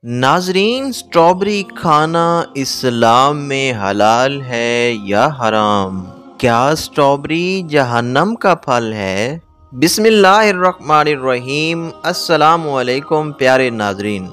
नाजरीन, स्ट्रॉबेरी खाना इस्लाम में हलाल है या हराम? क्या स्ट्रॉबेरी जहन्नम का फल है? बिस्मिल्लाहिर्रहमानिर्रहीम। अस्सलामु अलैकुम प्यारे नाजरीन।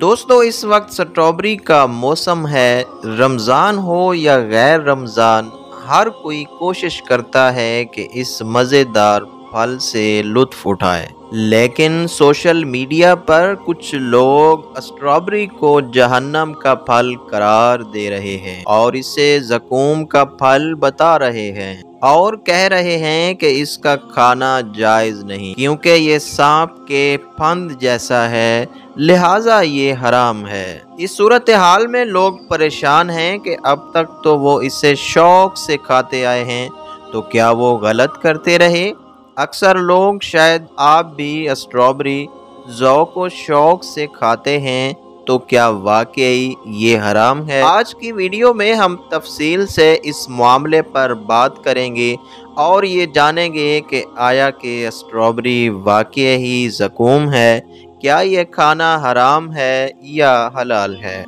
दोस्तों, इस वक्त स्ट्रॉबेरी का मौसम है। रमज़ान हो या गैर रमज़ान, हर कोई कोशिश करता है कि इस मज़ेदार फल से लुत्फ़ उठाए। लेकिन सोशल मीडिया पर कुछ लोग स्ट्रॉबेरी को जहन्नम का फल करार दे रहे हैं और इसे ज़कूम का फल बता रहे हैं और कह रहे हैं कि इसका खाना जायज़ नहीं, क्योंकि ये सांप के फंद जैसा है, लिहाजा ये हराम है। इस सूरत हाल में लोग परेशान हैं कि अब तक तो वो इसे शौक से खाते आए हैं, तो क्या वो गलत करते रहे? अक्सर लोग, शायद आप भी स्ट्रॉबेरी ज़ौक़ व शौक़ से खाते हैं, तो क्या वाकई ये हराम है? आज की वीडियो में हम तफसील से इस मामले पर बात करेंगे और ये जानेंगे कि आया कि स्ट्रॉबेरी वाकई ही ज़कूम है, क्या ये खाना हराम है या हलाल है।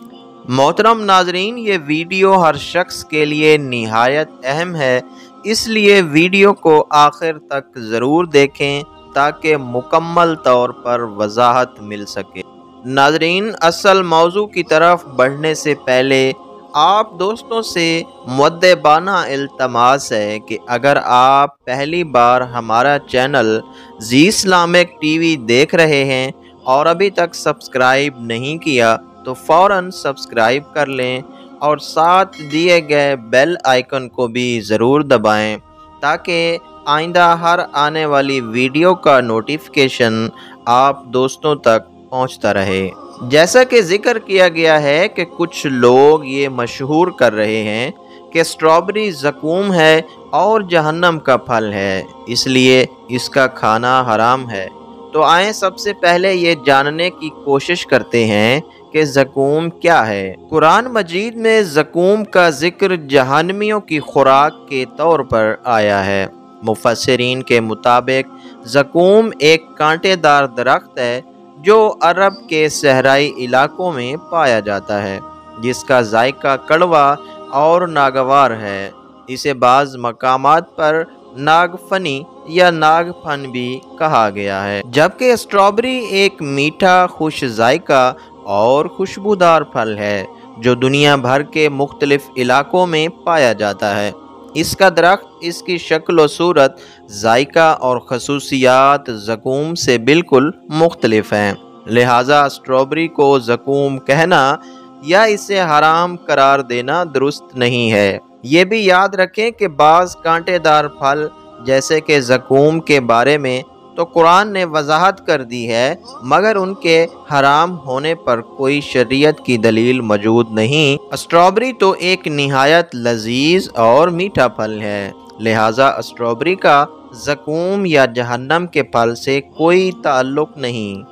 मोहतरम नाजरीन, ये वीडियो हर शख्स के लिए निहायत अहम है, इसलिए वीडियो को आखिर तक ज़रूर देखें ताकि मुकम्मल तौर पर वजाहत मिल सके। नाजरीन, असल मौजू की तरफ बढ़ने से पहले आप दोस्तों से मुअद्दबाना इल्तमास है कि अगर आप पहली बार हमारा चैनल जी इस्लामिक टीवी देख रहे हैं और अभी तक सब्सक्राइब नहीं किया, तो फ़ौरन सब्सक्राइब कर लें और साथ दिए गए बेल आइकन को भी ज़रूर दबाएं ताकि आइंदा हर आने वाली वीडियो का नोटिफिकेशन आप दोस्तों तक पहुंचता रहे। जैसा कि जिक्र किया गया है कि कुछ लोग ये मशहूर कर रहे हैं कि स्ट्रॉबेरी ज़कूम है और जहन्नम का फल है, इसलिए इसका खाना हराम है। तो आएँ सबसे पहले ये जानने की कोशिश करते हैं कि ज़कूम क्या है। कुरान मजीद में ज़कूम का जिक्र जहन्नमियों की खुराक के तौर पर आया है। मुफस्सिरीन के मुताबिक ज़कूम एक कांटेदार दरख्त है जो अरब के सहराई इलाकों में पाया जाता है, जिसका जायका कड़वा और नागवार है। इसे बाज़ मकामात पर नागफनी या नागफन भी कहा गया है। जबकि स्ट्रॉबेरी एक मीठा, खुश जायका और खुशबूदार फल है जो दुनिया भर के मुख्तलिफ इलाकों में पाया जाता है। इसका दरख्त, इसकी शक्ल व सूरत, जायका और खसूसियात ज़कूम से बिल्कुल मुख्तलिफ हैं। लिहाजा स्ट्रॉबेरी को ज़कूम कहना या इसे हराम करार देना दुरुस्त नहीं है। ये भी याद रखें कि बाज़ कांटेदार फल जैसे कि ज़कूम के बारे में तो कुरान ने वजाहत कर दी है, मगर उनके हराम होने पर कोई शरीयत की दलील मौजूद नहीं। स्ट्रॉबेरी तो एक निहायत लजीज और मीठा फल है, लिहाजा स्ट्रॉबेरी का ज़कूम या जहन्नम के फल से कोई ताल्लुक नहीं।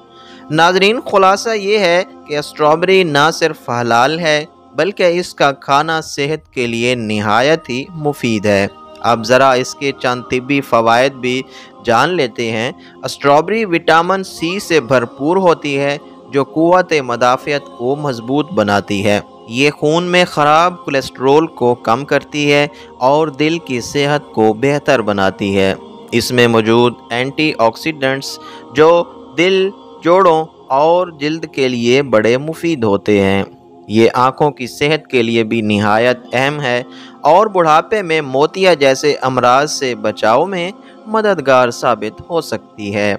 नाजरीन, खुलासा ये है कि स्ट्रॉबेरी ना सिर्फ हलाल है बल्कि इसका खाना सेहत के लिए निहायत ही मुफीद है। अब ज़रा इसके चंद तिब्बी फ़वाइद भी जान लेते हैं। स्ट्रॉबेरी विटामिन सी से भरपूर होती है जो क़ुव्वत मदाफ़ियत को मजबूत बनाती है। ये खून में ख़राब कोलेस्ट्रोल को कम करती है और दिल की सेहत को बेहतर बनाती है। इसमें मौजूद एंटीऑक्सीडेंट्स जो दिल, जोड़ों और जिल्द के लिए बड़े मुफीद होते हैं। ये आँखों की सेहत के लिए भी निहायत अहम है और बुढ़ापे में मोतिया जैसे अमराज से बचाव में मददगार साबित हो सकती है।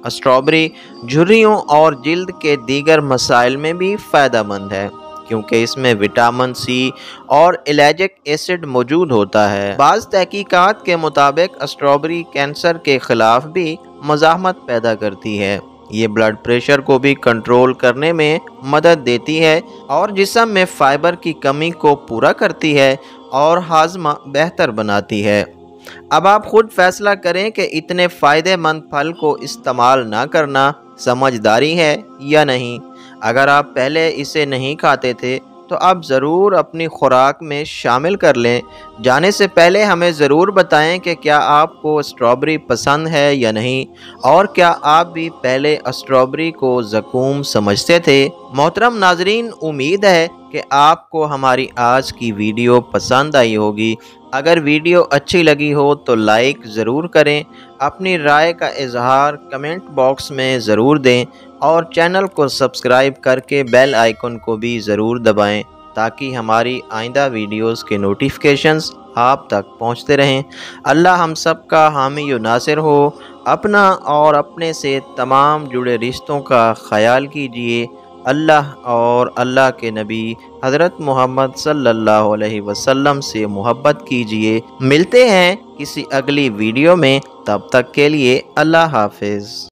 स्ट्रॉबेरी झुर्रियों और जिल्द के दीगर मसाइल में भी फ़ायदेमंद है, क्योंकि इसमें विटामिन सी और इलैजिक एसिड मौजूद होता है। बाज़ तहकीकात के मुताबिक स्ट्रॉबेरी कैंसर के ख़िलाफ़ भी मज़ाहमत पैदा करती है। ये ब्लड प्रेशर को भी कंट्रोल करने में मदद देती है और जिस्म में फ़ाइबर की कमी को पूरा करती है और हाजमा बेहतर बनाती है। अब आप खुद फैसला करें कि इतने फ़ायदेमंद फल को इस्तेमाल ना करना समझदारी है या नहीं। अगर आप पहले इसे नहीं खाते थे تو آپ ضرور اپنی خوراک میں شامل کر لیں۔ جانے سے پہلے ہمیں ضرور بتائیں کہ کیا آپ کو اسٹرابری پسند ہے یا نہیں، اور کیا آپ بھی پہلے اسٹرابری کو زقوم سمجھتے تھے۔ محترم ناظرین، امید ہے کہ آپ کو ہماری آج کی ویڈیو پسند آئی ہوگی۔ اگر ویڈیو اچھی لگی ہو تو لائک ضرور کریں، اپنی رائے کا اظہار کمنٹ باکس میں ضرور دیں، اور چینل کو سبسکرائب کر کے بیل آئیکن کو بھی ضرور دبائیں تاکہ ہماری آئندہ ویڈیوز کے نوٹیفیکیشنز آپ تک پہنچتے رہیں۔ اللہ ہم سب کا حامی و ناصر ہو۔ اپنا اور اپنے سے تمام جڑے رشتوں کا خیال کیجیے۔ اللہ اور اللہ کے نبی حضرت محمد صلی اللہ علیہ وسلم سے محبت کیجیے۔ ملتے ہیں کسی اگلی ویڈیو میں، تب تک کے لیے اللہ حافظ۔